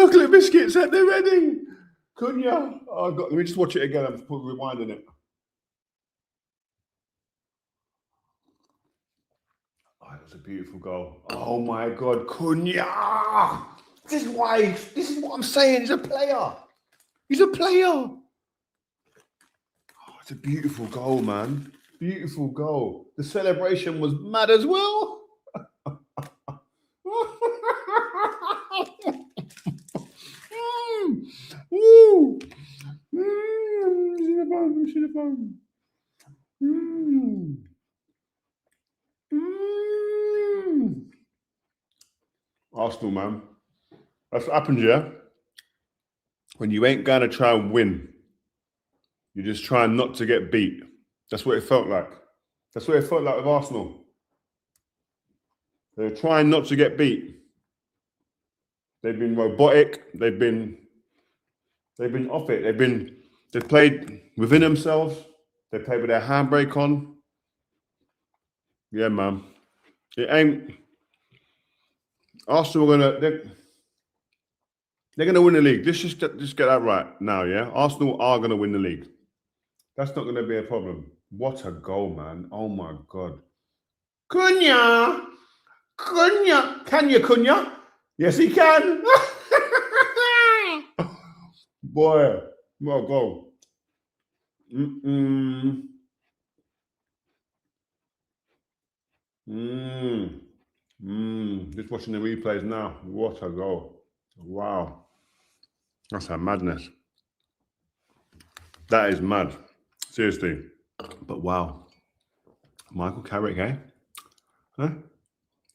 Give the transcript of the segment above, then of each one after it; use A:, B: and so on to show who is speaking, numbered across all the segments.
A: chocolate biscuits at the wedding. Cunha. Oh, God. Let me just watch it again. I'm rewinding it. Oh, that was a beautiful goal. Oh, my God. Cunha. This is what I'm saying. He's a player. He's a player. Oh, it's a beautiful goal, man. Beautiful goal. The celebration was mad as well. Woo! Arsenal, man. That's what happens, yeah? When you ain't going to try and win, you're just trying not to get beat. That's what it felt like. That's what it felt like with Arsenal. They're trying not to get beat. They've been robotic. They've been off it. They've played within themselves. They played with their handbrake on. Yeah, man. It ain't. Arsenal they're gonna win the league. Just get that right now, yeah. Arsenal are gonna win the league. That's not gonna be a problem. What a goal, man! Oh my God, Cunha. Can you, Cunha? Yes, he can. Boy, what a goal. Just watching the replays now. What a goal. Wow. That's a madness. That is mad. Seriously. But wow. Michael Carrick, eh? Huh?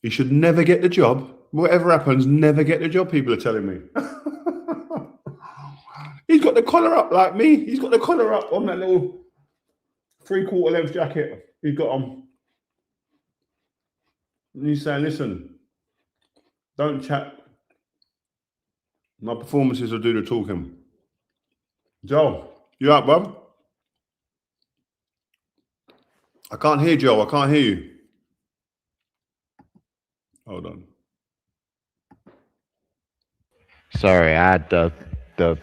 A: He should never get the job. Whatever happens, never get the job, people are telling me. He's got the collar up like me. He's got the collar up on that little 3/4 length jacket he's got on. And he's saying, listen, don't chat. My performances will do the talking. Joe, you up, bub? I can't hear Joe. I can't hear you. Hold on.
B: Sorry, I had the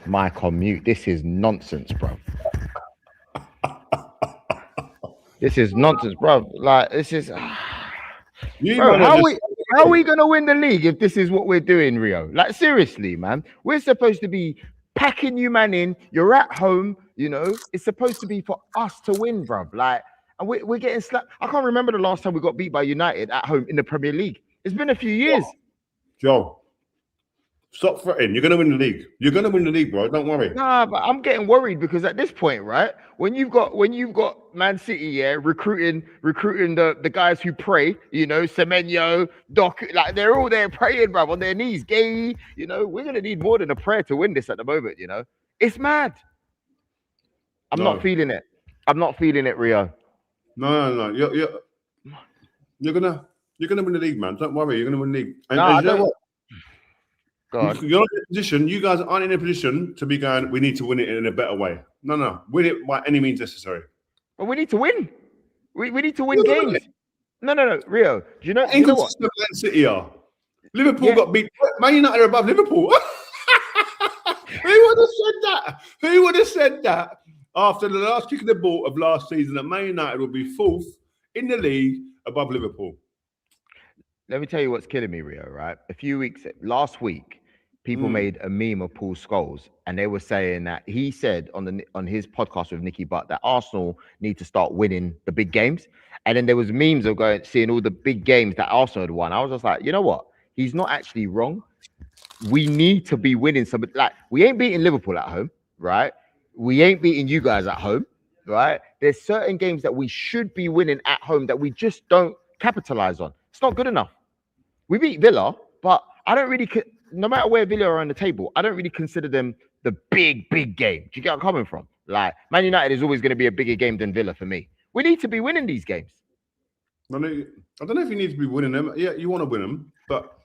B: mic on mute. This is nonsense, bro. This is nonsense, bro. Like, this is... Bro, how are we going to win the league if this is what we're doing, Rio? Like, seriously, man. We're supposed to be packing you, man, in. You're at home, you know. It's supposed to be for us to win, bro. Like, and we're getting slapped. I can't remember the last time we got beat by United at home in the Premier League. It's been a few years.
A: Joe, stop fretting. You're going to win the league. You're going to win the league, bro. Don't worry.
B: Nah, but I'm getting worried because at this point, right, when you've got Man City, yeah, recruiting the guys who pray, you know, Semenyo, Doc, like they're all there praying, bro, on their knees. Gay, you know, we're gonna need more than a prayer to win this at the moment. You know, it's mad. I'm not feeling it. I'm not feeling it, Rio.
A: No. You're gonna win the league, man. Don't worry. You're gonna win the league. And
B: no,
A: you know what?
B: God.
A: You're not in a position. You guys aren't in a position to be going, we need to win it in a better way. No. Win it by any means necessary.
B: But we need to win. We need to win games. No, Rio. Do you know what?
A: Man City are. Liverpool got beat. Man United are above Liverpool. Who would have said that after the last kick of the ball of last season that Man United will be fourth in the league above Liverpool?
B: Let me tell you what's killing me, Rio, right? Last week, people made a meme of Paul Scholes, and they were saying that he said on his podcast with Nicky Butt that Arsenal need to start winning the big games. And then there was memes of seeing all the big games that Arsenal had won. I was just like, you know what? He's not actually wrong. We need to be winning some. Like, we ain't beating Liverpool at home, right? We ain't beating you guys at home, right? There's certain games that we should be winning at home that we just don't capitalize on. It's not good enough. We beat Villa, but I don't really, no matter where Villa are on the table, I don't really consider them the big game. Do you get where I'm coming from? Like, Man United is always going to be a bigger game than Villa for me. We need to be winning these games.
A: I don't know if you need to be winning them. Yeah, you want to win them, but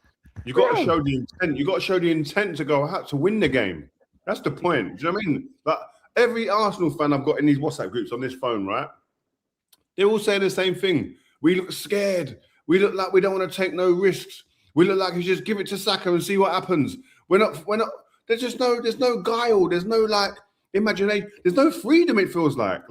A: you got to show the intent. You got to show the intent to go out to win the game. That's the point. Do you know what I mean? Like, every Arsenal fan I've got in these WhatsApp groups on this phone, right? They're all saying the same thing. We look scared. We look like we don't want to take no risks. We look like we just give it to Saka and see what happens. We're not there's no guile. There's no like imagination. There's no freedom. It feels like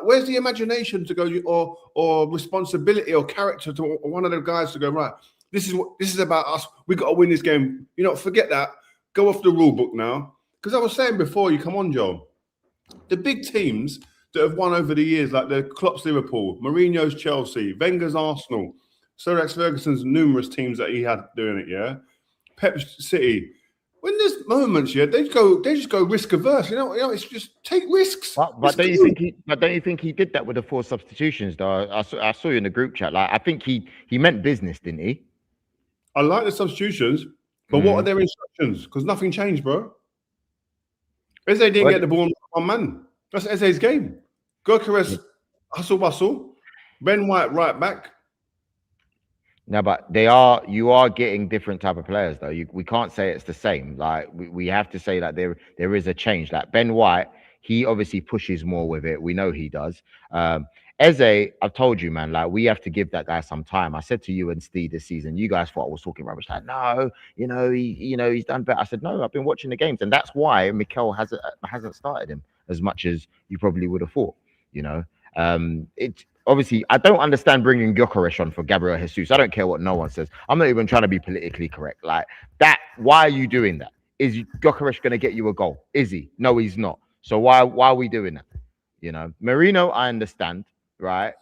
A: where's the imagination to go or responsibility or character to one of the guys to go, right? This is about us. We got to win this game. You know, forget that. Go off the rule book now. Because I was saying before, you come on, Joel. The big teams that have won over the years, like the Klopp's Liverpool, Mourinho's Chelsea, Wenger's Arsenal, Sir Alex Ferguson's numerous teams that he had doing it, yeah. Pep's City. When there's moments, yeah, they just go risk averse. You know, it's just take risks.
B: But don't you think he did that with the 4 substitutions though? I saw you in the group chat. Like I think he meant business, didn't he?
A: I like the substitutions, but what are their instructions? Because nothing changed, bro. Eze didn't get the ball on man. That's Eze's game. Gyökeres, hustle bustle. Ben White right back.
B: No, but you are getting different type of players though. We can't say it's the same. Like we have to say that there is a change. Like Ben White, he obviously pushes more with it. We know he does. Eze, I've told you, man, like we have to give that guy some time. I said to you and Steve this season, you guys thought I was talking rubbish. Like, no, he's done better. I said, no, I've been watching the games, and that's why Mikel hasn't started him as much as you probably would have thought. It obviously I don't understand bringing Gyökeres on for Gabriel Jesus. I don't care what no one says. I'm not even trying to be politically correct. Like that, why are you doing that? Is Gyökeres going to get you a goal? Is he? No, he's not. So why are we doing that? Merino, I understand. Right,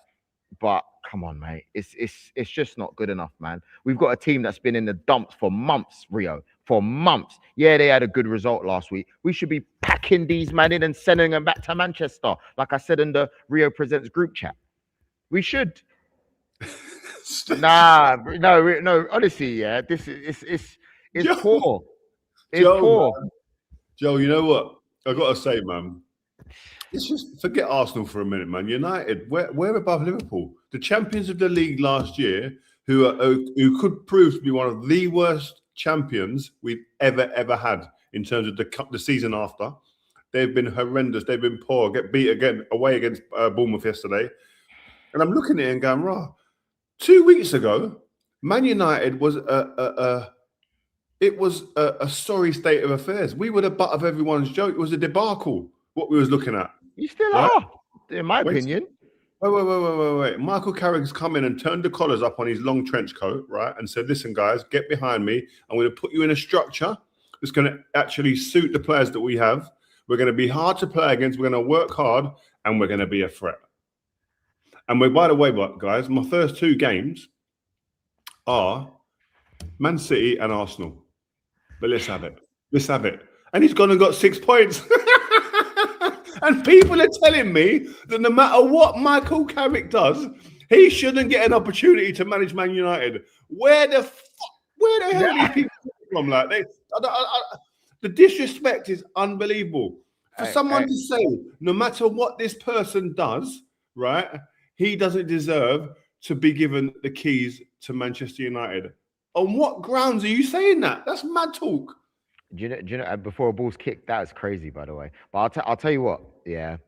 B: but come on, mate, it's just not good enough, man. We've got a team that's been in the dumps for months, Rio, for months. Yeah, they had a good result last week. We should be packing these men in and sending them back to Manchester, like I said in the Rio Presents group chat. We should. No. Honestly, yeah, this is it's
A: Joe,
B: poor. It's poor.
A: Man. Joe, you know what I gotta say, man. Let's just forget Arsenal for a minute, man. United, we're above Liverpool, the champions of the league last year, who could prove to be one of the worst champions we've ever had in terms of the season after. They've been horrendous. They've been poor. Get beat again away against Bournemouth yesterday, and I'm looking at it and going, "Raw." 2 weeks ago, Man United was a sorry state of affairs. We were the butt of everyone's joke. It was a debacle. What we was looking at.
B: You still are, in my opinion.
A: Wait. Michael Carrick's come in and turned the collars up on his long trench coat, right? And said, listen, guys, get behind me. I'm going to put you in a structure that's going to actually suit the players that we have. We're going to be hard to play against. We're going to work hard and we're going to be a threat. And by the way, guys, my first 2 games are Man City and Arsenal. But let's have it. And he's gone and got 6 points. And people are telling me that no matter what Michael Carrick does, he shouldn't get an opportunity to manage Man United. Where the hell are these people from? Like the disrespect is unbelievable. For someone to say, no matter what this person does, right, he doesn't deserve to be given the keys to Manchester United. On what grounds are you saying that? That's mad talk.
B: Do you know? Before a ball's kicked, that is crazy, by the way. But I'll tell you what. Yeah,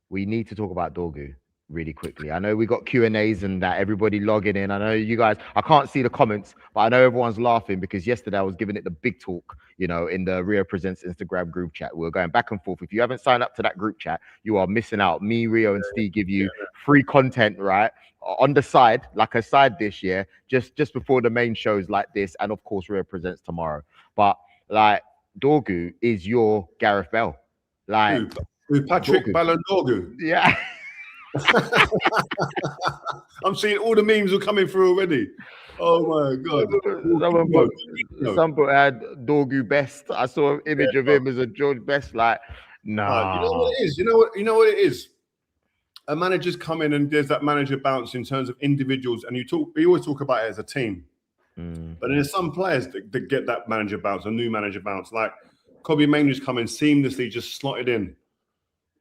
B: we need to talk about Dorgu really quickly. I know we got Q&As and that everybody logging in. I know you guys. I can't see the comments, but I know everyone's laughing because yesterday I was giving it the big talk. In the Rio Presents Instagram group chat, we were going back and forth. If you haven't signed up to that group chat, you are missing out. Me, Rio, and Steve give you free content, right? On the side, like a side dish, yeah. Just before the main shows like this, and of course Rio Presents tomorrow. But like. Dorgu is your Gareth Bale. Like
A: who Patrick Dorgu.
B: Yeah.
A: I'm seeing all the memes are coming through already. Oh my god.
B: Some put had Dorgu best. I saw an image of him as a George Best. Like, no.
A: You know what it is? You know what it is? A manager's come in and there's that manager bounce in terms of individuals, and we always talk about it as a team. But there's some players that get that manager bounce, a new manager bounce. Like Kobe Mainoo's coming seamlessly, just slotted in,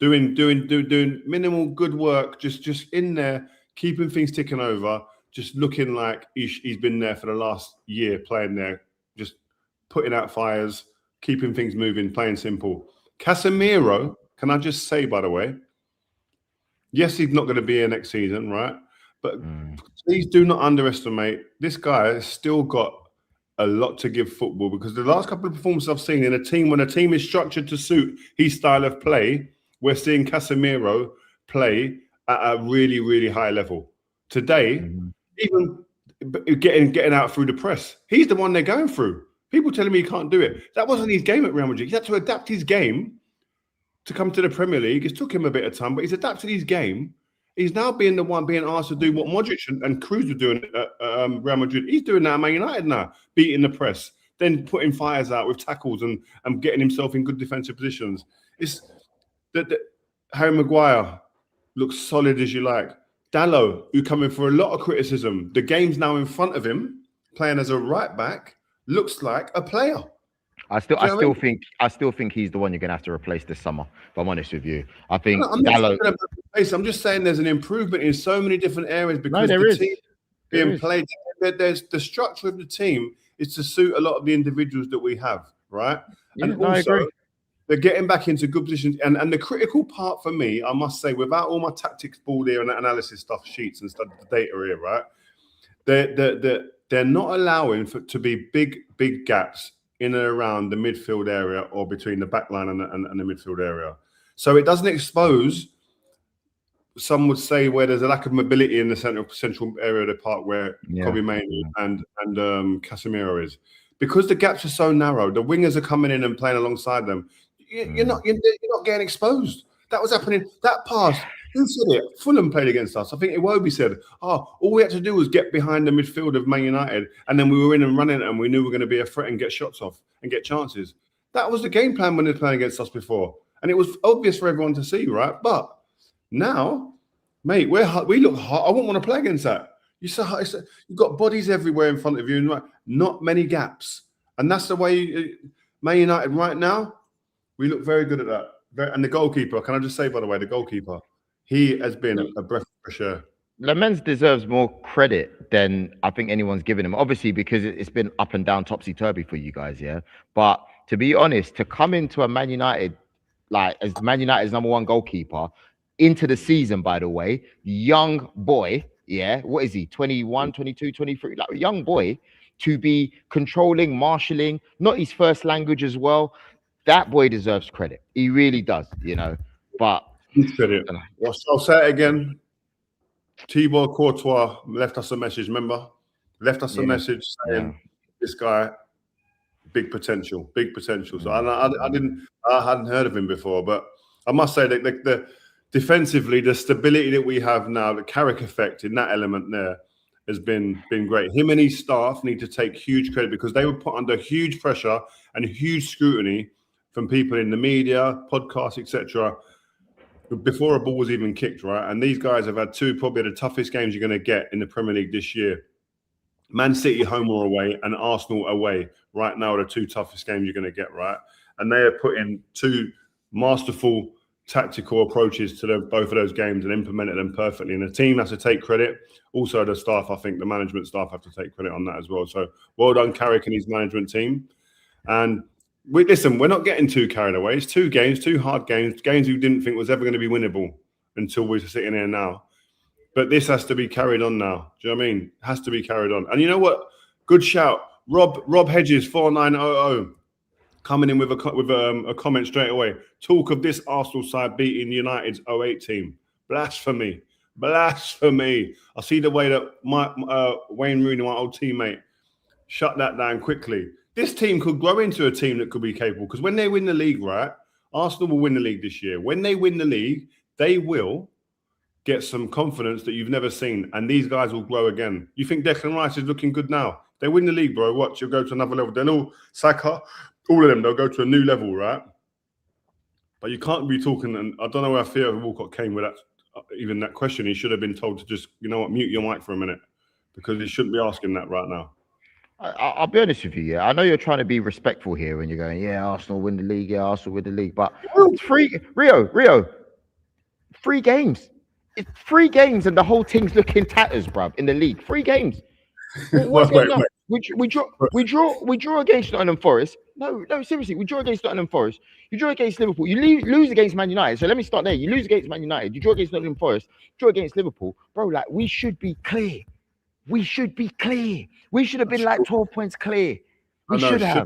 A: doing minimal good work, just in there, keeping things ticking over, just looking like he's been there for the last year, playing there, just putting out fires, keeping things moving, playing simple. Casemiro, can I just say, by the way, yes, he's not going to be here next season, right? But please do not underestimate. This guy has still got a lot to give football, because the last couple of performances I've seen in a team, when a team is structured to suit his style of play, we're seeing Casemiro play at a really, really high level. Today, even getting out through the press, he's the one they're going through. People telling me he can't do it. That wasn't his game at Real Madrid. He had to adapt his game to come to the Premier League. It took him a bit of time, but he's adapted his game. He's now being the one being asked to do what Modric and Cruz were doing at Real Madrid. He's doing that at Man United now, beating the press, then putting fires out with tackles and getting himself in good defensive positions. It's that Harry Maguire looks solid as you like. Dalot, who come in for a lot of criticism, the game's now in front of him, playing as a right back, looks like a player.
B: I still think he's the one you're gonna have to replace this summer. If I'm honest with you, I think Dalot.
A: I'm just saying there's an improvement in so many different areas because the team being played. There's the structure of the team is to suit a lot of the individuals that we have, right?
B: Yeah,
A: and also they're getting back into good positions. And the critical part for me, I must say, without all my tactics board here and analysis stuff, sheets and stuff, the data here, right? They're not allowing to be big gaps in and around the midfield area or between the back line and the midfield area. So it doesn't expose, some would say, where there's a lack of mobility in the central area of the park where Kobe Mainoo and Casemiro is. Because the gaps are so narrow, the wingers are coming in and playing alongside them. You're not getting exposed. That was happening. That pass, who said it? Fulham played against us. I think Iwobi said, all we had to do was get behind the midfield of Man United, and then we were in and running, and we knew we were going to be a threat and get shots off and get chances. That was the game plan when they were playing against us before. And it was obvious for everyone to see, right? But now, mate, we look hot. I wouldn't want to play against that. You've got bodies everywhere in front of you, and not many gaps. And that's the way Man United right now, we look very good at that. And the goalkeeper, can I just say, by the way, the goalkeeper, he has been a breath of fresh air.
B: Lamens deserves more credit than I think anyone's given him, obviously, because it's been up and down, topsy-turvy for you guys, yeah? But to be honest, to come into a Man United, like as Man United's #1 goalkeeper, into the season, by the way, young boy, yeah, what is he, 21, 22, 23, like a young boy, to be controlling, marshalling, not his first language as well. That boy deserves credit. He really does, you know. But
A: credit. I'll say it again. Thibaut Courtois left us a message, remember? Left us a message saying this guy, big potential. So I hadn't heard of him before, but I must say that the defensively, the stability that we have now, the Carrick effect in that element there has been great. Him and his staff need to take huge credit because they were put under huge pressure and huge scrutiny from people in the media, podcasts, etc., before a ball was even kicked, right? And these guys have had two probably the toughest games you're going to get in the Premier League this year. Man City home or away and Arsenal away right now are the two toughest games you're going to get, right? And they are putting two masterful tactical approaches to both of those games and implemented them perfectly. And the team has to take credit. Also the staff, I think the management staff have to take credit on that as well. So well done, Carrick and his management team. And we're not getting too carried away. It's two games, two hard games we didn't think was ever going to be winnable until we're sitting here now. But this has to be carried on now. Do you know what I mean? It has to be carried on. And you know what? Good shout. Rob Hedges, 4900, coming in with a comment straight away. Talk of this Arsenal side beating United's 08 team. Blasphemy. I see the way that Wayne Rooney, my old teammate, shut that down quickly. This team could grow into a team that could be capable because when they win the league, right, Arsenal will win the league this year. When they win the league, they will get some confidence that you've never seen, and these guys will grow again. You think Declan Rice is looking good now? They win the league, bro. Watch, you'll go to another level. Then all Saka, all of them, they'll go to a new level, right? But you can't be talking, and I don't know where Theo Walcott came with that, even that question. He should have been told to just, you know what, mute your mic for a minute because he shouldn't be asking that right now.
B: I'll be honest with you, yeah. I know you're trying to be respectful here when you're going, Arsenal win the league, Arsenal win the league. But it's free, Rio, 3 games. It's 3 games and the whole thing's looking tatters, bruv, in the league. 3 games. What's going on? We draw against Nottingham Forest. No, seriously, we draw against Nottingham Forest. You draw against Liverpool. You lose against Man United. So let me start there. You lose against Man United. You draw against Nottingham Forest. Draw against Liverpool. Bro, like, we should be clear. We should have been like 12 points clear. We should have.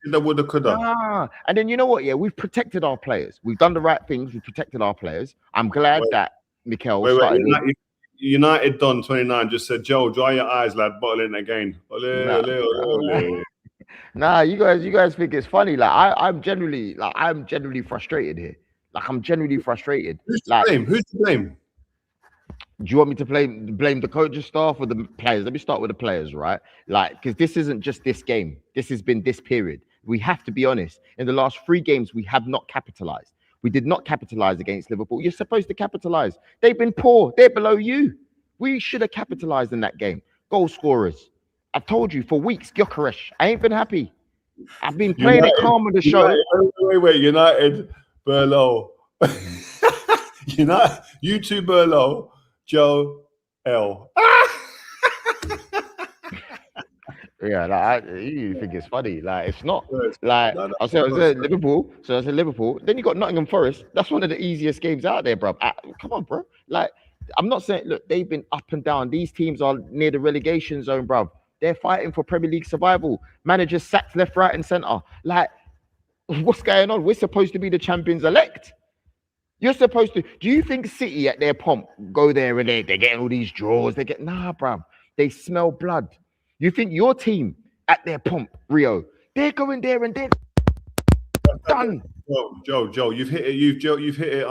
A: Shoulda, woulda, coulda.
B: Ah, and then you know what? Yeah, we've protected our players. We've done the right things. We've protected our players. I'm glad that Mikel started.
A: United Don 29 just said, Joe, dry your eyes, lad. Bottle it again.
B: Nah, you guys think it's funny. Like I'm genuinely frustrated here. Like I'm genuinely frustrated.
A: Who's to blame? Who's to blame?
B: Do you want me to blame the coaching staff or the players? Let me start with the players, right? Like, because this isn't just this game. This has been this period. We have to be honest. In the last 3 games, we have not capitalized. We did not capitalize against Liverpool. You're supposed to capitalize. They've been poor. They're below you. We should have capitalized in that game. Goal scorers. I've told you for weeks, Gyökeres. I ain't been happy. I've been playing it calm on the show.
A: Wait. United, Burlow. United, you two, Burlow, Joe, L.
B: Yeah, like you think it's funny. Like it's not. Like I said Liverpool. So I said Liverpool. Then you got Nottingham Forest. That's one of the easiest games out there, bro. Come on, bro. Like I'm not saying. Look, they've been up and down. These teams are near the relegation zone, bro. They're fighting for Premier League survival. Managers sacked left, right, and centre. Like, what's going on? We're supposed to be the champions elect. You're supposed to. Do you think City at their pomp go there and they're getting all these draws? Nah, bro. They smell blood. You think your team at their pomp, Rio, they're going there and they're done.
A: Joe, you've hit it. You've hit it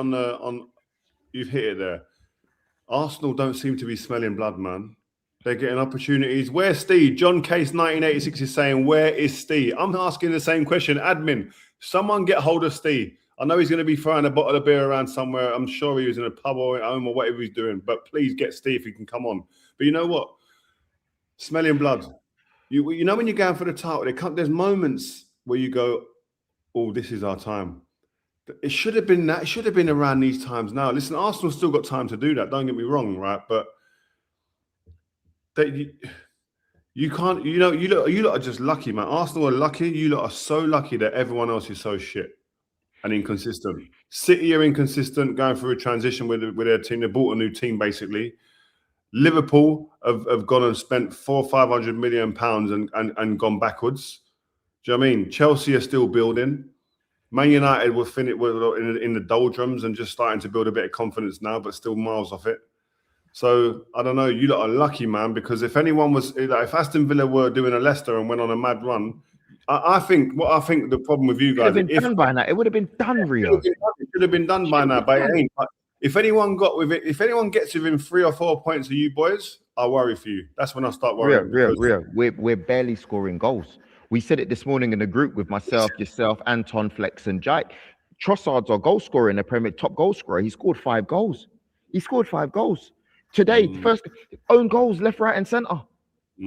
A: you've hit it there. Arsenal don't seem to be smelling blood, man. They're getting opportunities. Where's Steve? John Case 1986 is saying, where is Steve? I'm asking the same question. Admin, someone get hold of Steve. I know he's going to be throwing a bottle of beer around somewhere. I'm sure he was in a pub or at home or whatever he's doing. But please get Steve if he can come on. But you know what? Smelling blood. You know when you're going for the title, there's moments where you go, oh, this is our time. It should have been that. It should have been around these times now. Listen, Arsenal's still got time to do that. Don't get me wrong, right? But you can't. You lot are just lucky, man. Arsenal are lucky. You lot are so lucky that everyone else is so shit and inconsistent. City are inconsistent, going through a transition with their team. They bought a new team, basically. Liverpool have gone and spent £400-500 million and gone backwards. Do you know what I mean? Chelsea are still building. Man United will finish in the doldrums and just starting to build a bit of confidence now, but still miles off it. So I don't know. You lot are lucky, man, because if anyone was, if Aston Villa were doing a Leicester and went on a mad run, I think the problem with you guys,
B: it would have been done, Rio.
A: It should have been done by now, but it ain't. If anyone gets within 3 or 4 points of you boys, I'll worry for you. That's when I start worrying.
B: Rio. We're barely scoring goals. We said it this morning in the group with myself, yourself, Anton, Flex, and Jake. Trossard's our goal scorer in the Premier top goal scorer. He scored 5 goals. Today, first own goals, left, right, and centre.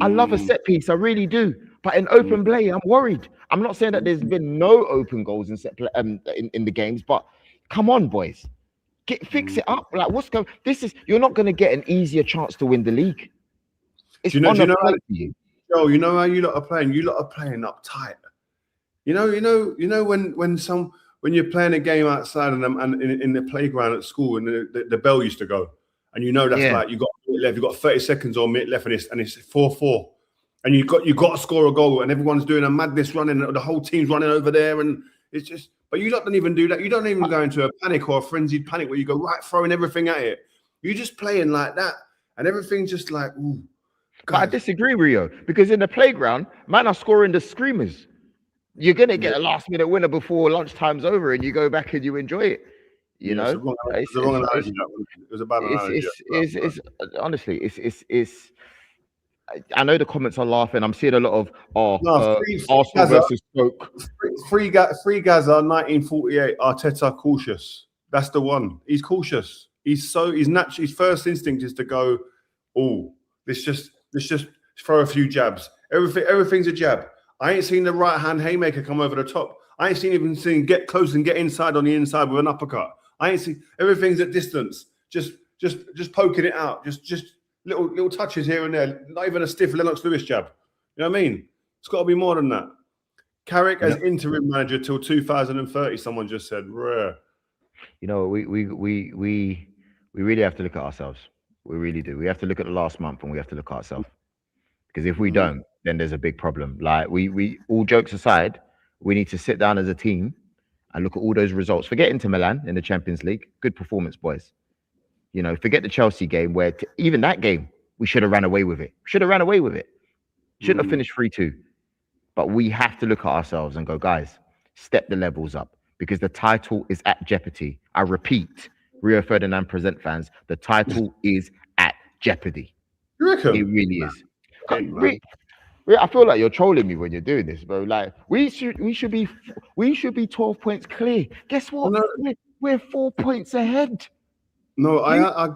B: I love a set piece, I really do. But in open play, I'm worried. I'm not saying that there's been no open goals in set play, in the games, but come on, boys. Fix it up. Like, what's going? You're not going to get an easier chance to win the league. It's
A: you know how you lot are playing. You lot are playing up tight. You know when you're playing a game outside and in the playground at school and the bell used to go, and you know that's like you got a minute left. You got 30 seconds or a minute left, and it's 4-4, and you got to score a goal, and everyone's doing a madness running. The whole team's running over there, and it's just. But you don't even do that. You don't even go into a panic or a frenzied panic where you go right throwing everything at it. You're just playing like that, and everything's just like, ooh.
B: God. But I disagree, Rio, because in the playground, man are scoring the screamers. You're gonna get a last-minute winner before lunchtime's over, and you go back and you enjoy it. You know,
A: it's the wrong analogy. It was a bad analogy.
B: Honestly, it's. I know the comments are laughing. I'm seeing a lot of Arsenal versus Stoke.
A: Free Gaza, 1948. Arteta cautious. That's the one. He's cautious. He's natural. His first instinct is to go, oh, let's just throw a few jabs. Everything's a jab. I ain't seen the right hand haymaker come over the top. I ain't seen get close and get inside on the inside with an uppercut. I ain't seen everything's at distance. Just poking it out. Just little touches here and there. Not even a stiff Lennox Lewis jab. You know what I mean? It's got to be more than that. Carrick as interim manager till 2030. Someone just said, rare.
B: You know, we really have to look at ourselves. We really do. We have to look at the last month and we have to look at ourselves. Because if we don't, then there's a big problem. Like we all jokes aside, we need to sit down as a team and look at all those results. Forget Inter Milan in the Champions League, good performance, boys. You know, forget the Chelsea game where even that game we should have ran away with it. Shouldn't have finished 3-2. But we have to look at ourselves and go, guys, step the levels up because the title is at jeopardy. I repeat, Rio Ferdinand Present fans, the title is at jeopardy.
A: You reckon?
B: It really is. I feel like you're trolling me when you're doing this, bro. Like we should be 12 points clear. Guess what? No. We're 4 points ahead.
A: No, I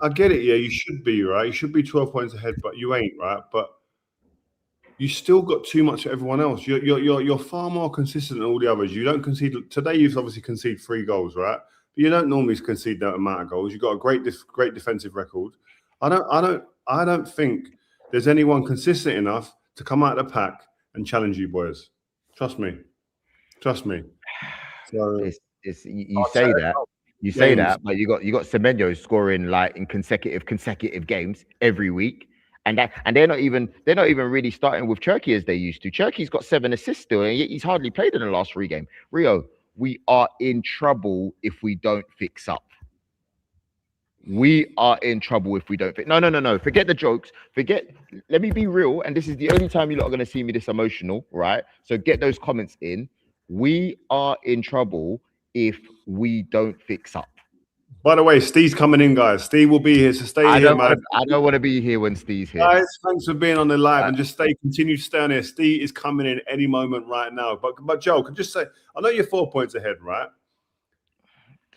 A: get it. Yeah, you should be right. You should be 12 points ahead, but you ain't right. But you still got too much of everyone else. You're far more consistent than all the others. You don't concede today. You've obviously conceded 3 goals, right? But you don't normally concede that amount of goals. You've got a great defensive record. I don't think there's anyone consistent enough to come out of the pack and challenge you, boys. Trust me. So
B: you say that. You say that, but you got Semenyo scoring like in consecutive games every week, and they're not even really starting with Turkey as they used to. Turkey's got 7 assists still, and he's hardly played in the last 3 games. Rio, we are in trouble if we don't fix up. We are in trouble if we don't fix. No. Forget the jokes. Let me be real, and this is the only time you're not going to see me this emotional, right? So get those comments in. We are in trouble if we don't fix up.
A: By the way, Steve's coming in, guys. Steve will be here, so stay here, man.
B: I don't want to be here when Steve's here.
A: Guys, thanks for being on the live and just continue to stay on here. Steve is coming in any moment right now. But Joe, can just say, I know you're 4 points ahead, right?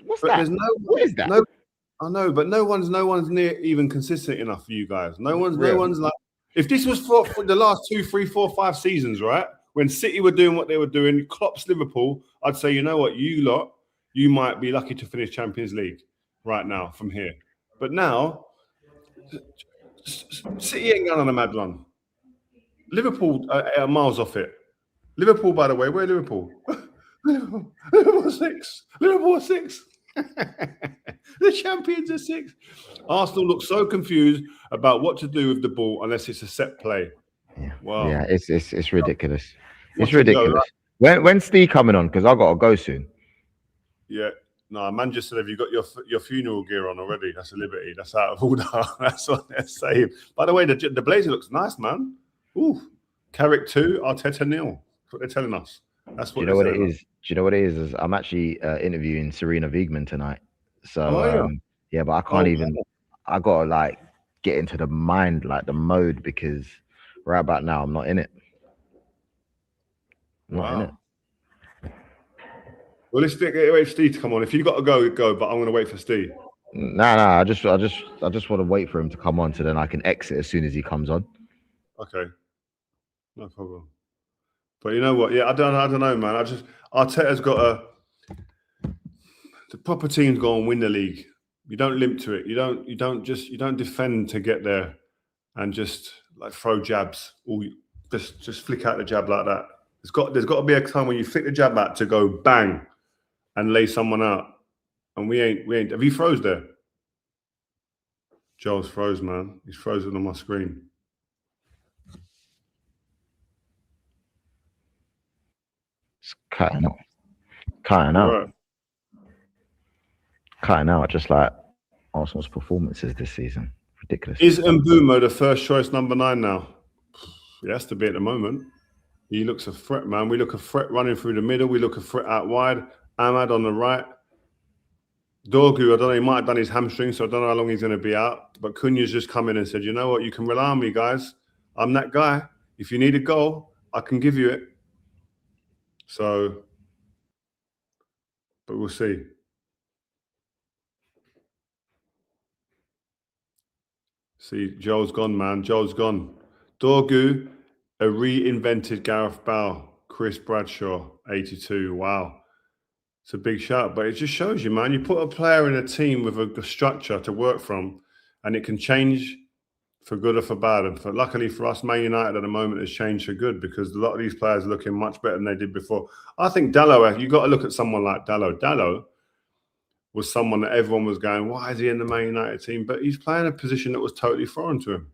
B: What's that? What is that?
A: I know, but no one's near even consistent enough for you guys. No one's like, if this was for the last 2, 3, 4, 5 seasons, right? When City were doing what they were doing, Klopp's Liverpool, I'd say, you know what, you might be lucky to finish Champions League right now from here. But now, City ain't going on a mad run. Liverpool are miles off it. Liverpool, by the way, where Liverpool? Liverpool 6. Liverpool 6. The champions are 6. Arsenal look so confused about what to do with the ball unless it's a set play.
B: Yeah, wow. Yeah, it's ridiculous. It's ridiculous. When's Steve coming on? Because I got to go soon.
A: Yeah, no, man just said, have you got your funeral gear on already? That's a liberty. That's out of order. That's what they're saying. By the way, the blazer looks nice, man. Ooh, Carrick 2, Arteta 0. That's what they're telling us. That's what. Do you know what it is?
B: Do you know what it is? I'm actually interviewing Serena Wiegman tonight. So yeah, but I can't even. I gotta like get into the mind, like the mode, because right about now I'm not in it. I'm not in it.
A: Well, let's wait for Steve to come on. If you got to go. But I'm going to wait for Steve.
B: Nah. I just want to wait for him to come on, so then I can exit as soon as he comes on.
A: Okay, no problem. But you know what? Yeah, I don't know, man. Arteta's got the proper teams go and win the league. You don't limp to it. You don't defend to get there, and just like throw jabs. Or just flick out the jab like that. There's got to be a time when you flick the jab out to go bang and lay someone out. And we ain't. Have you froze there? Joel's froze, man. He's frozen on my screen.
B: It's cutting out. Cutting out, just like Arsenal's performances this season. Ridiculous.
A: Is Mbeumo the first choice number 9 now? He has to be at the moment. He looks a threat, man. We look a threat running through the middle. We look a threat out wide. Ahmad on the right. Dorgu, I don't know, he might have done his hamstring, so I don't know how long he's going to be out. But Cunha's just come in and said, you know what, you can rely on me, guys. I'm that guy. If you need a goal, I can give you it. So, but we'll see. See, Joel's gone, man. Joel's gone. Dorgu, a reinvented Gareth Bale. Chris Bradshaw, 82. Wow. It's a big shout, but it just shows you, man. You put a player in a team with a structure to work from, and it can change for good or for bad. And luckily for us, Man United at the moment has changed for good, because a lot of these players are looking much better than they did before. I think Dalot, you got to look at someone like Dalot. Dalot was someone that everyone was going, why is he in the Man United team? But he's playing a position that was totally foreign to him.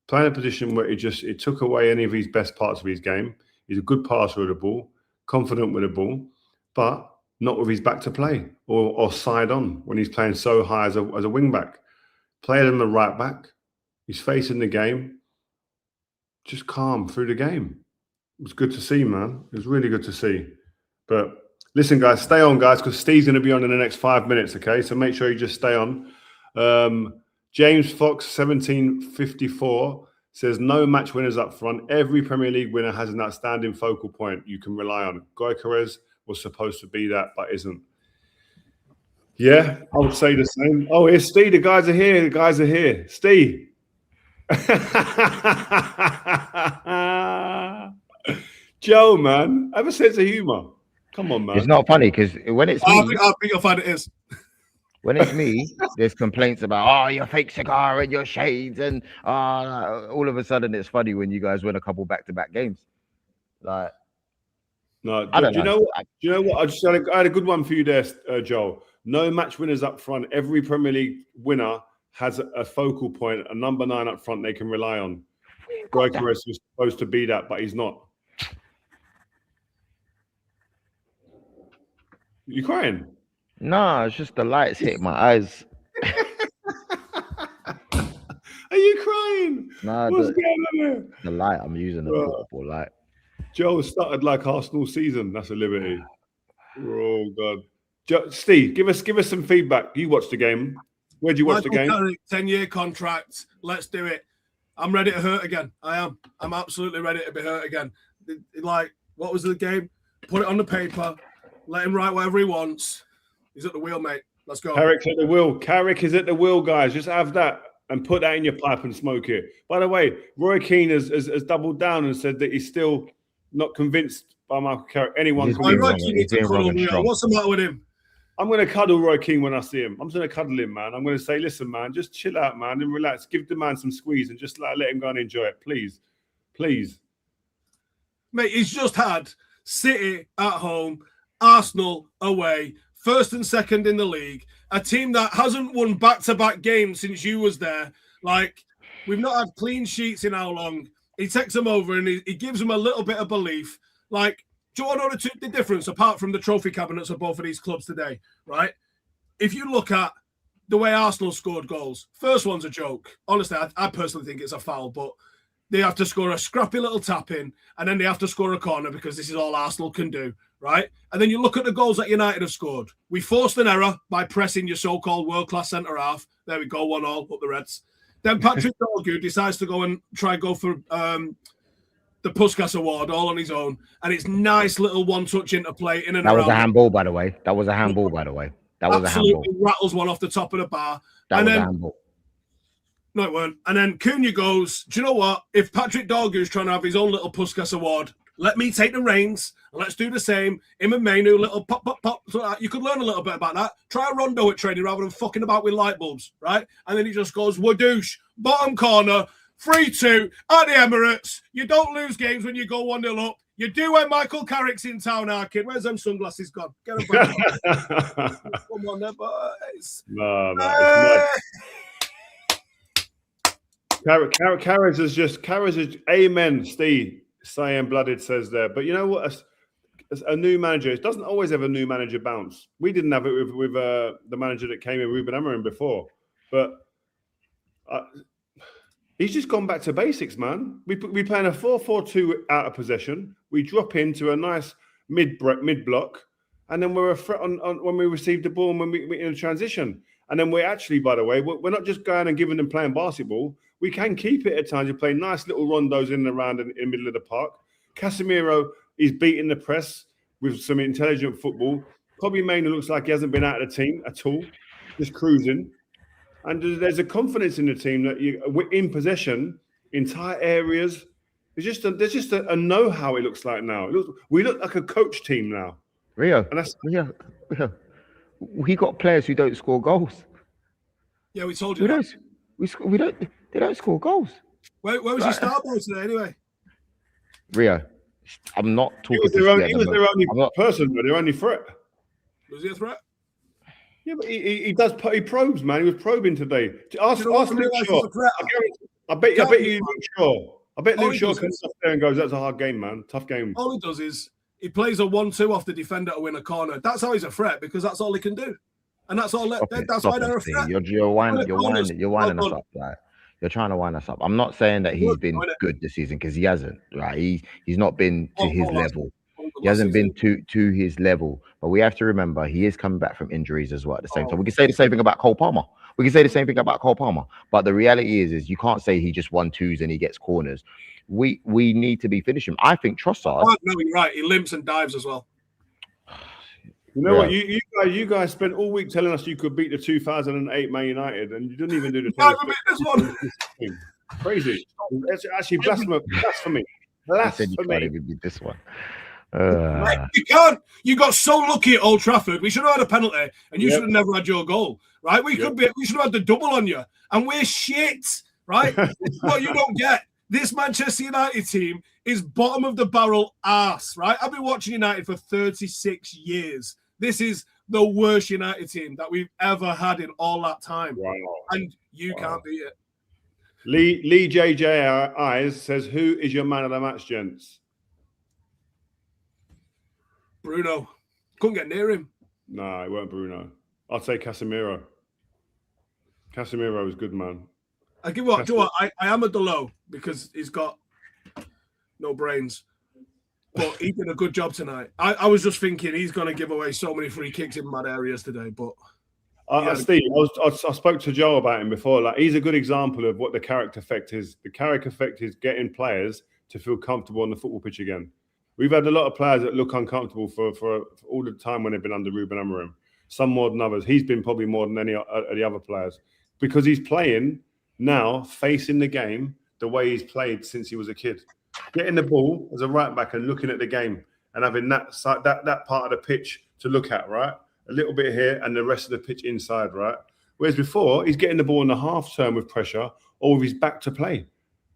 A: playing a position where it took away any of his best parts of his game. He's a good passer of the ball, confident with the ball, but not with his back to play or side on when he's playing so high as a wing back. Playing on the right back, he's facing the game, just calm through the game. It was good to see, man. It was really good to see. But listen, guys, stay on, guys, because Steve's going to be on in the next 5 minutes, okay? So make sure you just stay on. James Fox, 1754, says, no match winners up front. Every Premier League winner has an outstanding focal point you can rely on. Gyökeres was supposed to be that, but isn't. Yeah, I would say the same. Oh, here's Steve. The guys are here. The guys are here. Steve. Joe, man, have a sense of humor. Come on, man.
B: It's not funny because when it's me,
C: I think you'll find it is.
B: when it's me, there's complaints about your fake cigar and your shades, and all of a sudden it's funny when you guys win a couple back-to-back games. Like,
A: no,
B: I don't
A: do you know what? I had a good one for you there, Joel. No match winners up front. Every Premier League winner has a focal point, a number 9 up front they can rely on. Gyökeres was supposed to be that, but he's not. You crying?
B: No, it's just the lights hitting my eyes.
A: Are you crying?
B: No,
A: What's going on there?
B: the light. I'm using the portable light.
A: Joe started like Arsenal season. That's a liberty. Oh God, Steve, give us some feedback. You watched the game. Where'd you watch the game?
C: Carrick, 10-year contract. Let's do it. I'm ready to hurt again. I am. I'm absolutely ready to be hurt again. Like, what was the game? Put it on the paper. Let him write whatever he wants. He's at the wheel, mate. Let's go.
A: Carrick's at the wheel. Carrick is at the wheel, guys. Just have that and put that in your pipe and smoke it. By the way, Roy Keane has doubled down and said that he's still not convinced by Michael Carrick. Anyone can
C: Roy Keane needs to cuddle me. What's the matter with him?
A: I'm going to cuddle Roy Keane when I see him. I'm just going to cuddle him, man. I'm going to say, listen, man, just chill out, man, and relax. Give the man some squeeze and just let him go and enjoy it, please. Please.
C: Mate, he's just had City at home, Arsenal away, first and second in the league, a team that hasn't won back-to-back games since you was there. Like, we've not had clean sheets in how long? He takes them over and he gives them a little bit of belief. Like, do you want to know the difference, apart from the trophy cabinets of both of these clubs today, right? If you look at the way Arsenal scored goals, first one's a joke. Honestly, I personally think it's a foul, but they have to score a scrappy little tap-in, and then they have to score a corner because this is all Arsenal can do, right? And then you look at the goals that United have scored. We forced an error by pressing your so-called world-class centre-half. There we go, 1-1, up the Reds. Then Patrick Dorgu decides to go for the Puskas Award all on his own, and it's nice little one-touch interplay in and around.
B: That was a handball, by the way. That was a handball.
C: Absolutely rattles one off the top of the bar.
B: That was a handball.
C: No, it weren't. And then Cunha goes, do you know what? If Patrick Dorgu is trying to have his own little Puskas Award, let me take the reins and let's do the same. Him and Menu, little pop, pop, pop. So you could learn a little bit about that. Try a rondo at training rather than fucking about with light bulbs, right? And then he just goes, Wadoosh, bottom corner, 3-2 at the Emirates. You don't lose games when you go 1-0 up. You do when Michael Carrick's in town, our kid. Where's them sunglasses gone? Get them back. Come on, there, boys.
A: No, it's not. Carrick is amen, Steve. Cyan Blooded says there. But you know what? A new manager, it doesn't always have a new manager bounce. We didn't have it with the manager that came in, Ruben Amorim, before. But he's just gone back to basics, man. We playing a 4-4-2 out of possession. We drop into a nice mid block, and then we're a threat on when we receive the ball and when we in a transition. And then we're actually, by the way, we're not just going and giving them playing basketball. We can keep it at times. We play nice little rondos in and around in the middle of the park. Casemiro is beating the press with some intelligent football. Kobe Mainoo looks like he hasn't been out of the team at all, just cruising. And there's a confidence in the team that we're in possession in tight areas. There's just a know-how. It looks like now. We look like a coach team now.
B: Rio, we got players who don't score goals.
C: Yeah, we told you.
B: They don't score goals.
C: Where was your star boy today, anyway?
B: Rio, I'm not talking.
A: He was their only person, but their only threat.
C: Was he a threat?
A: Yeah, but he does. He probes, man. He was probing today. Ask Luke Shaw. I bet you Luke Shaw. I bet Luke Shaw comes up there and goes, "That's a hard game, man. Tough game."
C: All he does is he plays a 1-2 off the defender to win a corner. That's how he's a threat because that's all he can do, and that's all. That's why they're a threat.
B: You're winding us up. Like, you're trying to wind us up. I'm not saying that he's been good this season because he hasn't. Right? He's not been to his level. He hasn't been to his level. But we have to remember he is coming back from injuries as well. At the same time, we can say the same thing about Cole Palmer. But the reality is you can't say he just 1-2s and he gets corners. We need to be finishing. I think Trossard.
C: Oh, no, you're right. He limps and dives as well.
A: You know what? You guys spent all week telling us you could beat the 2008 Man United, and you didn't even do the.
C: This one.
A: Crazy. It's actually blasphemy.
B: I said you can't even beat this one.
C: You can't. You got so lucky at Old Trafford. We should have had a penalty, and you should have never had your goal. Right? We should have had the double on you, and we're shit. Right? What you don't get. This Manchester United team is bottom of the barrel arse, right? I've been watching United for 36 years. This is the worst United team that we've ever had in all that time. Wow. And you can't beat it.
A: Lee JJ Eyes says, who is your man of the match, gents?
C: Bruno. Couldn't get near him.
A: No, it weren't Bruno. I'll say Casemiro. Casemiro was good, man.
C: I give what, do you know what? I am at the low because he's got no brains. But he did a good job tonight. I was just thinking he's going to give away so many free kicks in mad areas today. But
A: Steve, I spoke to Joe about him before. Like, he's a good example of what the Carrick effect is. The Carrick effect is getting players to feel comfortable on the football pitch again. We've had a lot of players that look uncomfortable for all the time when they've been under Ruben Amorim. Some more than others. He's been probably more than any of the other players because he's playing now, facing the game the way he's played since he was a kid. Getting the ball as a right back and looking at the game and having that part of the pitch to look at, right? A little bit here and the rest of the pitch inside, right? Whereas before, he's getting the ball in the half turn with pressure or with his back to play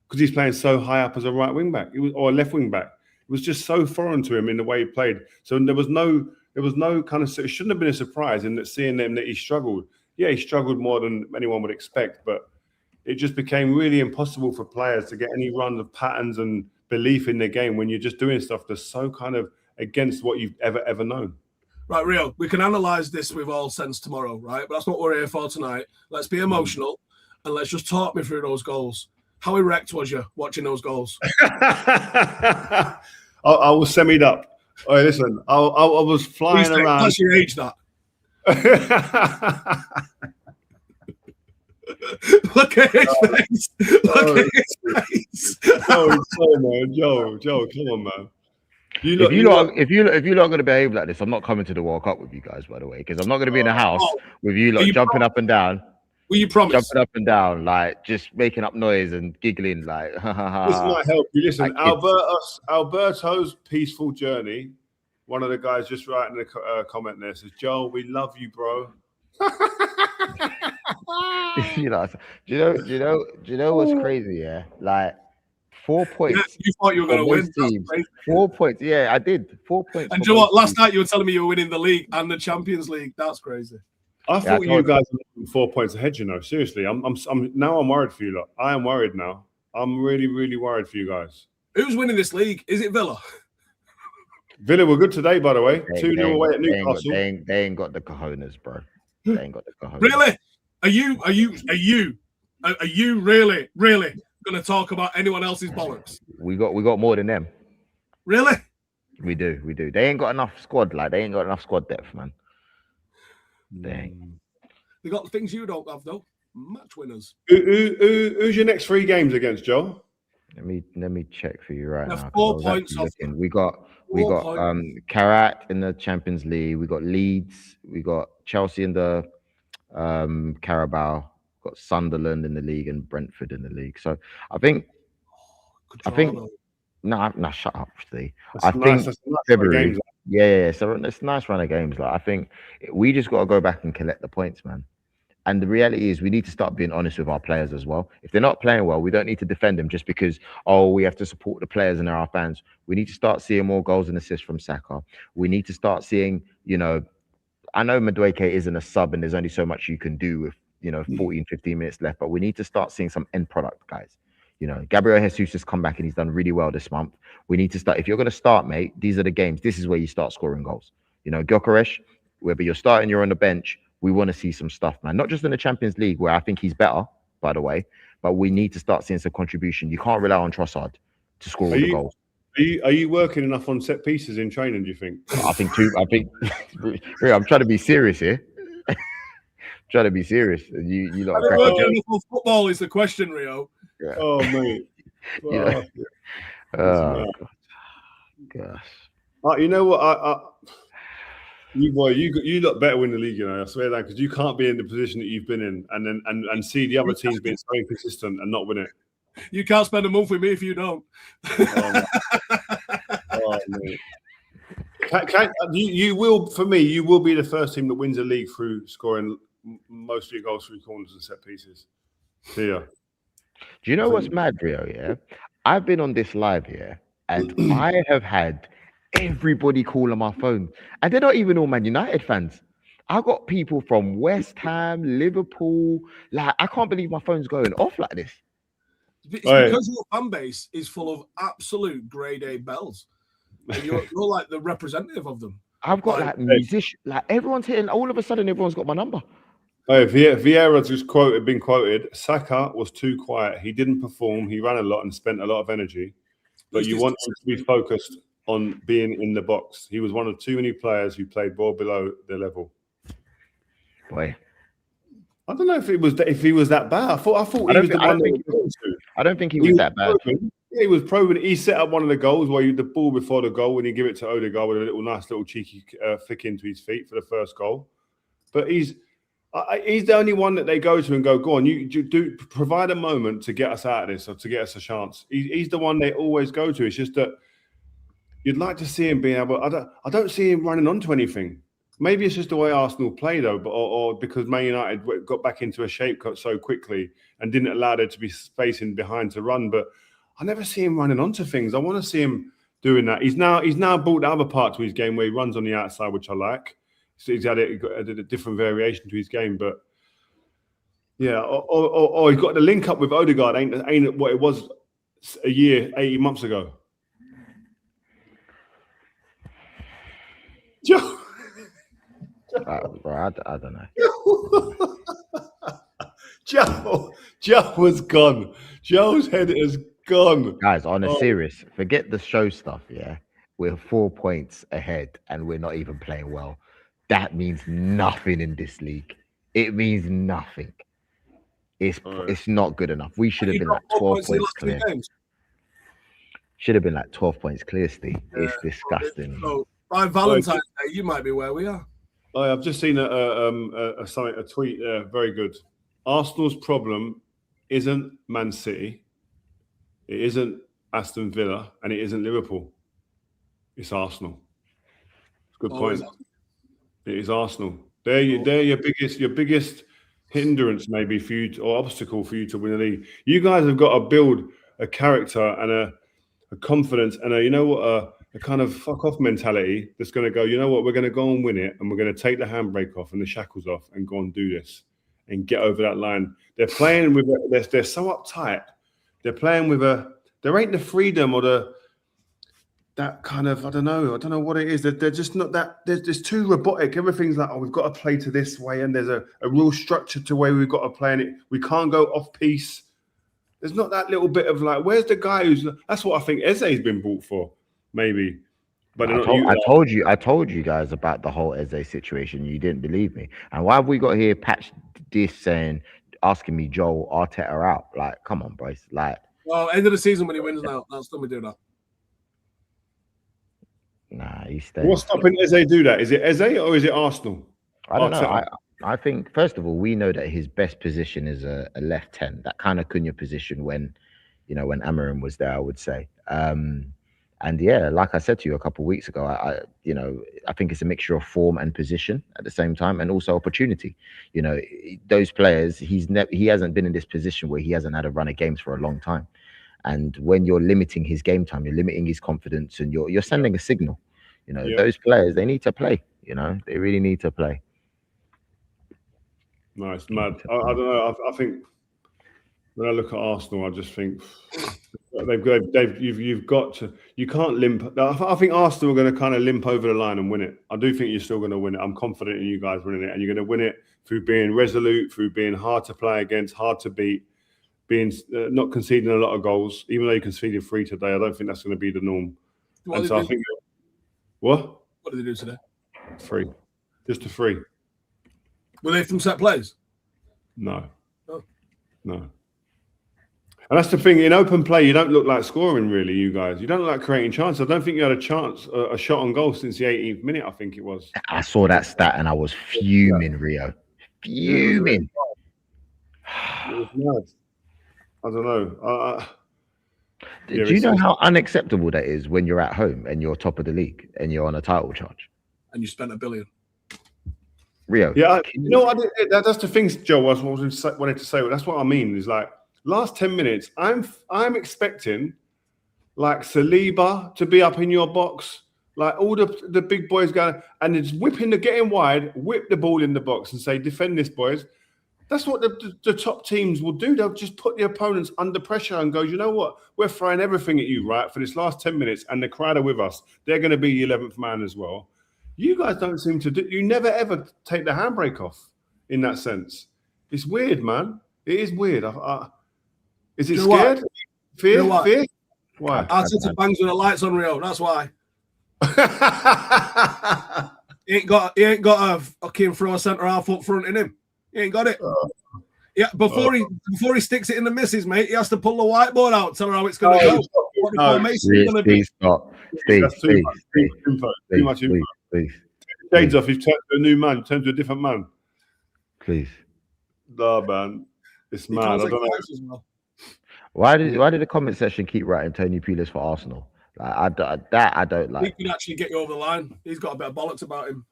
A: because he's playing so high up as a right wing back or a left wing back. It was just so foreign to him in the way he played. So there was no kind of, it shouldn't have been a surprise in that seeing them that he struggled. Yeah, he struggled more than anyone would expect, but it just became really impossible for players to get any run of patterns and belief in their game when you're just doing stuff that's so kind of against what you've ever known.
C: Right, Rio, we can analyse this with all sense tomorrow, right? But that's what we're here for tonight. Let's be emotional and let's just talk me through those goals. How erect was you watching those goals?
A: I was semied up. Oh, listen, I was flying around.
C: Plus your age, that. Look at his face. Look at his face.
A: Joe, come on, man.
B: If you're not going to behave like this, I'm not coming to the World Cup with you guys, by the way, because I'm not going to be in a house with you lot jumping up and down.
C: Will you promise?
B: Jumping up and down, like just making up noise and giggling, like.
A: This might help you. Listen, Alberto's peaceful journey. One of the guys just writing a comment there says, "Joel, we love you, bro."
B: Do you know what's crazy? Yeah, like 4 points.
C: Yeah, you thought you were going to win.
B: 4 points. Yeah, I did 4 points.
C: And do you know what? Last night you were telling me you were winning the league and the Champions League. That's crazy.
A: I thought you guys were 4 points ahead. You know, seriously, I'm worried for you lot. I am worried now. I'm really, really worried for you guys.
C: Who's winning this league? Is it Villa?
A: Villa were good today, by the way. 2-0 away at Newcastle.
B: They ain't got the cojones, bro. They ain't got the cojones.
C: Really? Are you really going to talk about anyone else's bollocks?
B: We got more than them.
C: Really?
B: We do. They ain't got enough squad. Like, they ain't got enough squad depth, man. Dang.
C: They got the things you don't have, though. Match winners.
A: Who's your next 3 games against, Joe?
B: Let me check for you right now.
C: 4 points off.
B: We got Carrick in the Champions League. We got Leeds. We got Chelsea in the Carabao. Got Sunderland in the league and Brentford in the league. So I think no, shut up, Steve. I think February. Yeah. So it's a nice run of games. Like, I think we just got to go back and collect the points, man. And the reality is we need to start being honest with our players as well. If they're not playing well, we don't need to defend them just because, we have to support the players and they're our fans. We need to start seeing more goals and assists from Saka. We need to start seeing, I know Madueke isn't a sub and there's only so much you can do with, 14, 15 minutes left, but we need to start seeing some end product, guys. Gabriel Jesus has come back and he's done really well this month. We need to start. If you're going to start, mate, these are the games. This is where you start scoring goals. Gyökeres, whether you're starting, you're on the bench, we want to see some stuff, man. Not just in the Champions League, where I think he's better, by the way, but we need to start seeing some contribution. You can't rely on Trossard to score all the goals.
A: Are you working enough on set pieces in training, do you think?
B: I think I'm trying to be serious here. Trying to be serious. You lot are
C: working enough on football is the question, Rio.
A: Yeah. Oh, mate.
B: Oh, gosh.
A: You know what? You look better win the league, I swear that, because you can't be in the position that you've been in and see the other teams being so inconsistent and not win it.
C: You can't spend a month with me if you don't.
A: Mate. You will, for me, you will be the first team that wins a league through scoring most of your goals through corners and set pieces. See ya.
B: Do you know what's mad, Rio? Yeah, I've been on this live here, and I have had everybody call on my phone, and they're not even all Man United fans. I got people from West Ham, Liverpool. Like, I can't believe my phone's going off like this.
C: It's because your fan base is full of absolute grade A bells. And you're like the representative of them.
B: I've got like musicians, like everyone's hitting. All of a sudden, everyone's got my number.
A: Vieira's just been quoted. Saka was too quiet. He didn't perform. He ran a lot and spent a lot of energy. But you want him to be focused on being in the box. He was one of too many players who played well below their level.
B: Boy,
A: I don't know if he was that bad. I thought he was the one.
B: I don't think he was that bad.
A: He was probing. He set up one of the goals where the ball before the goal when he give it to Odegaard with a nice little cheeky flick into his feet for the first goal. But he's the only one that they go to and go on. You do provide a moment to get us out of this or to get us a chance. He's the one they always go to. It's just that you'd like to see him being able. I don't see him running onto anything. Maybe it's just the way Arsenal play though, or because Man United got back into a shape so quickly and didn't allow there to be space in behind to run. But I never see him running onto things. I want to see him doing that. He's now brought the other part to his game where he runs on the outside, which I like. So he's added a different variation to his game, but yeah, or he's got the link up with Odegaard. Ain't what it was a year, 18 months ago. Joe.
B: Bro, I don't
A: know. Joe was gone. Joe's head is gone.
B: Guys, on a serious, forget the show stuff, yeah? We're 4 points ahead and we're not even playing well. That means nothing in this league. It means nothing. It's not good enough. We should have been like 12 points clear. Should have been like 12 points clear, Steve. It's disgusting.
C: So by Valentine's Day, you might be where we are.
A: I've just seen a tweet there. Very good. Arsenal's problem isn't Man City, it isn't Aston Villa, and it isn't Liverpool. It's Arsenal. Good point. It is Arsenal. They're your biggest hindrance, maybe for you or obstacle for you to win the league. You guys have got to build a character and a confidence and a kind of fuck off mentality that's going to go, you know what, we're going to go and win it and we're going to take the handbrake off and the shackles off and go and do this and get over that line. They're playing with they're so uptight. They're playing with there ain't the freedom or that kind of, I don't know what it is. They're just not that, there's too robotic. Everything's like, we've got to play to this way and there's a real structure to where we've got to play and we can't go off piece. There's not that little bit of like, where's the guy that's what I think Eze's been bought for. Maybe, but I
B: told you guys about the whole Eze situation. You didn't believe me, and why have we got here patched this asking me Joel Arteta out? Like, come on, bros. Like,
C: well, end of the season when he wins now. That's when we do that.
B: Nah, he's staying.
A: What's stopping Eze do that? Is it Eze or is it Arsenal?
B: I don't know. I think first of all, we know that his best position is a left 10, that kind of Cunha position when Amarim was there, I would say. And yeah, like I said to you a couple of weeks ago, I think it's a mixture of form and position at the same time, and also opportunity. Those players, he hasn't been in this position where he hasn't had a run of games for a long time. And when you're limiting his game time, you're limiting his confidence, and you're sending a signal. Those players, they need to play. You know, they really need to play.
A: No, it's mad. I don't know. I think when I look at Arsenal, I just think you've got to. You can't limp. I think Arsenal are going to kind of limp over the line and win it. I do think you're still going to win it. I'm confident in you guys winning it, and you're going to win it through being resolute, through being hard to play against, hard to beat, being not conceding a lot of goals. Even though you conceded 3 today, I don't think that's going to be the norm. And so I think what
C: did they do today?
A: 3, just a 3.
C: Were they from set plays?
A: No.
C: Oh.
A: No. And that's the thing. In open play, you don't look like scoring, really, you guys. You don't look like creating chances. I don't think you had a shot on goal since the 18th minute, I think it was.
B: I saw that stat and I was fuming, Rio. Fuming.
A: It was mad. I don't know.
B: Do you know how unacceptable that is when you're at home and you're top of the league and you're on a title charge?
C: And you spent $1 billion.
B: Rio.
A: Yeah, that's the thing, Joe. I wanted to say. That's what I mean. Is like last 10 minutes. I'm expecting like Saliba to be up in your box, like all the big boys going and it's getting wide, whip the ball in the box and say, "Defend this, boys." That's what the top teams will do. They'll just put the opponents under pressure and go, "You know what? We're throwing everything at you, right, for this last 10 minutes, and the crowd are with us. They're going to be the 11th man as well." You guys don't seem to do. You never ever take the handbrake off in that sense. It's weird, man. It is weird. Is it scared? Fear? Fear? Why?
C: Arteta bangs with the lights on, Rio. That's why. he ain't got a fucking throw a centre half up front in him. He ain't got it. Yeah, before he sticks it in the misses, mate, he has to pull the whiteboard out, tell her how it's going to go. What the formation is going to be.
A: Too much info.
B: Please.
A: Shades off. He's turned to a new man. Turned to a different man.
B: Please.
A: No, man. It's mad. I don't know.
B: Why did the comment section keep writing Tony Pulis for Arsenal? Like, I don't like.
C: He can actually get you over the line. He's got a bit of bollocks about him.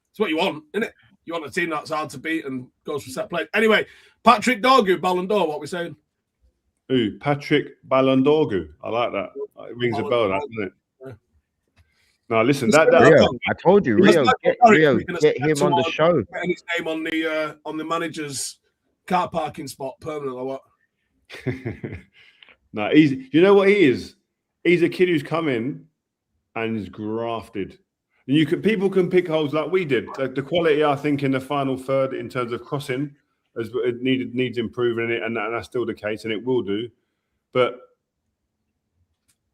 C: It's what you want, isn't it? You want a team that's hard to beat and goes for set play. Anyway, Patrick Dorgu, Ballon d'Or, what are we saying?
A: Ooh, Patrick Ballon d'Orgu. I like that. It rings a bell, that, doesn't it?
C: Yeah.
A: No, listen,
B: Rio, I told you, Rio, get him on the show.
C: Getting his name on the manager's car parking spot permanently or what?
A: No, you know what he is? He's a kid who's come in and is grafted. And people can pick holes like we did. The quality, I think, in the final third in terms of crossing needs improving in it, and that's still the case, and it will do. But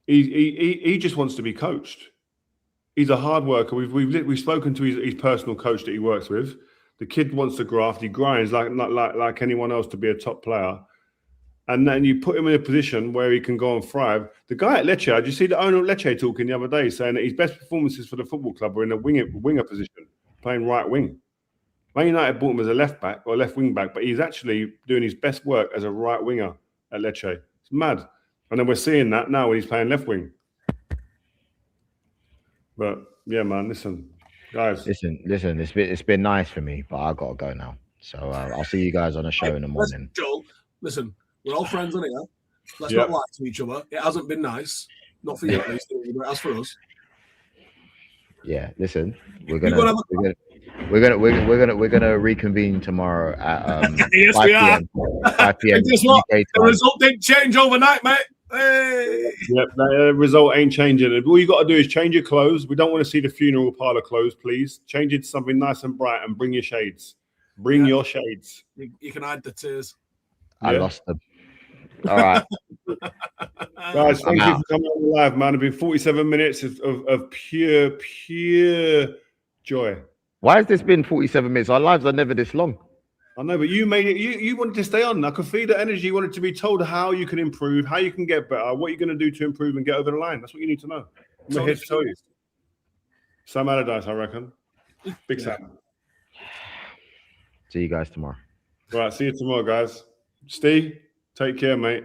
A: he just wants to be coached. He's a hard worker. We've spoken to his personal coach that he works with. The kid wants to graft. He grinds like anyone else to be a top player. And then you put him in a position where he can go and thrive. The guy at Lecce, did you see the owner of Lecce talking the other day, saying that his best performances for the football club were in a winger position, playing right wing. Man United bought him as a left back or left wing back, but he's actually doing his best work as a right winger at Lecce. It's mad. And then we're seeing that now when he's playing left wing. But yeah, man, listen, guys.
B: Listen. It's been nice for me, but I gotta go now. So I'll see you guys on the show in the morning.
C: Joel, listen. We're all friends on here. Let's not lie to each other. It hasn't been nice. Not for you at least, but as for us.
B: Yeah, listen. We're gonna reconvene tomorrow at
C: yes,
B: 5
C: we are.
B: PM. 5 PM.
C: Guess what? The result didn't change overnight, mate. Hey.
A: Yep, the result ain't changing. All you got to do is change your clothes. We don't want to see the funeral parlor clothes, please. Change it to something nice and bright and bring your shades. Bring your shades.
C: You can hide the tears.
B: I lost them. All right.
A: Guys, thank you for coming on live, man. It's been 47 minutes of pure joy.
B: Why has this been 47 minutes? Our lives are never this long.
A: I know, but you made it. You wanted to stay on. I could feel the energy. You wanted to be told how you can improve, how you can get better, what you're going to do to improve and get over the line. That's what you need to know. I'm here to tell you. Sam Allardyce, I reckon. Big Sam.
B: See you guys tomorrow.
A: Right, see you tomorrow, guys. Steve, take care, mate.